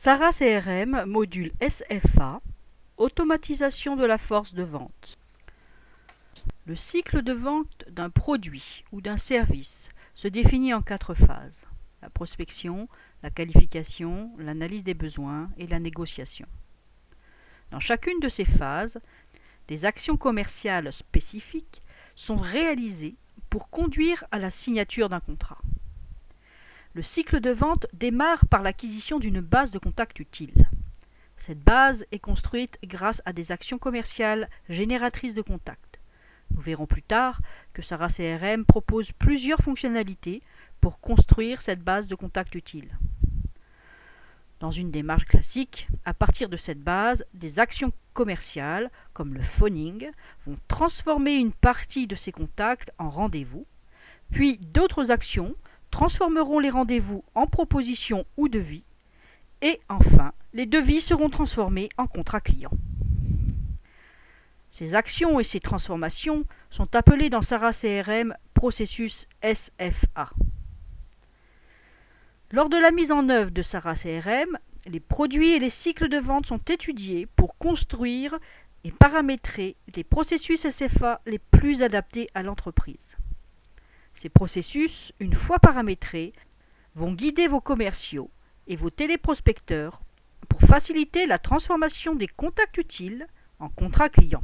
SARA CRM, module SFA, automatisation de la force de vente. Le cycle de vente d'un produit ou d'un service se définit en 4 phases: la prospection, la qualification, l'analyse des besoins et la négociation. Dans chacune de ces phases, des actions commerciales spécifiques sont réalisées pour conduire à la signature d'un contrat. Le cycle de vente démarre par l'acquisition d'une base de contacts utile. Cette base est construite grâce à des actions commerciales génératrices de contacts. Nous verrons plus tard que SARA CRM propose plusieurs fonctionnalités pour construire cette base de contacts utile. Dans une démarche classique, à partir de cette base, des actions commerciales, comme le phoning, vont transformer une partie de ces contacts en rendez-vous, puis d'autres actions transformeront les rendez-vous en propositions ou devis, et enfin, les devis seront transformés en contrats clients. Ces actions et ces transformations sont appelées dans SARA CRM processus SFA. Lors de la mise en œuvre de SARA CRM, les produits et les cycles de vente sont étudiés pour construire et paramétrer les processus SFA les plus adaptés à l'entreprise. Ces processus, une fois paramétrés, vont guider vos commerciaux et vos téléprospecteurs pour faciliter la transformation des contacts utiles en contrats clients.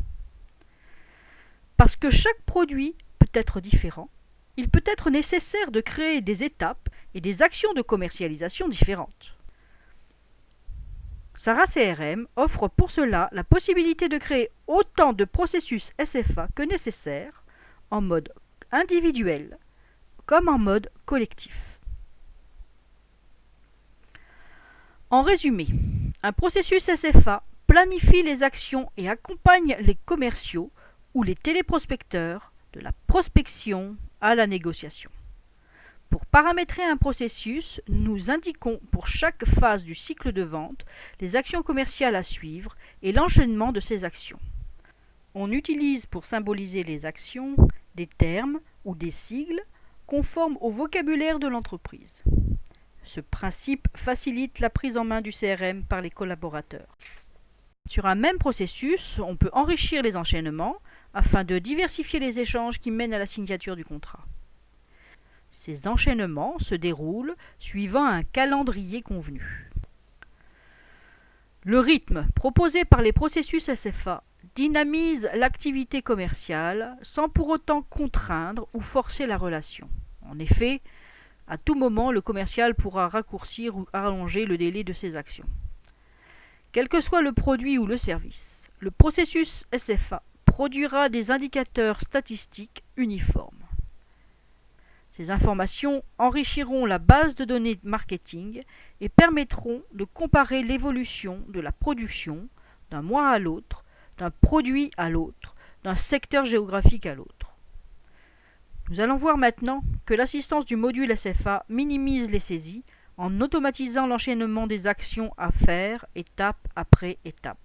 Parce que chaque produit peut être différent, il peut être nécessaire de créer des étapes et des actions de commercialisation différentes. SARA CRM offre pour cela la possibilité de créer autant de processus SFA que nécessaire, en mode individuel comme en mode collectif. En résumé, un processus SFA planifie les actions et accompagne les commerciaux ou les téléprospecteurs de la prospection à la négociation. Pour paramétrer un processus, nous indiquons pour chaque phase du cycle de vente les actions commerciales à suivre et l'enchaînement de ces actions. On utilise pour symboliser les actions des termes ou des sigles conformes au vocabulaire de l'entreprise. Ce principe facilite la prise en main du CRM par les collaborateurs. Sur un même processus, on peut enrichir les enchaînements afin de diversifier les échanges qui mènent à la signature du contrat. Ces enchaînements se déroulent suivant un calendrier convenu. Le rythme proposé par les processus SFA dynamise l'activité commerciale sans pour autant contraindre ou forcer la relation. En effet, à tout moment, le commercial pourra raccourcir ou allonger le délai de ses actions. Quel que soit le produit ou le service, le processus SFA produira des indicateurs statistiques uniformes. Ces informations enrichiront la base de données marketing et permettront de comparer l'évolution de la production d'un mois à l'autre, d'un produit à l'autre, d'un secteur géographique à l'autre. Nous allons voir maintenant que l'assistance du module SFA minimise les saisies en automatisant l'enchaînement des actions à faire étape après étape.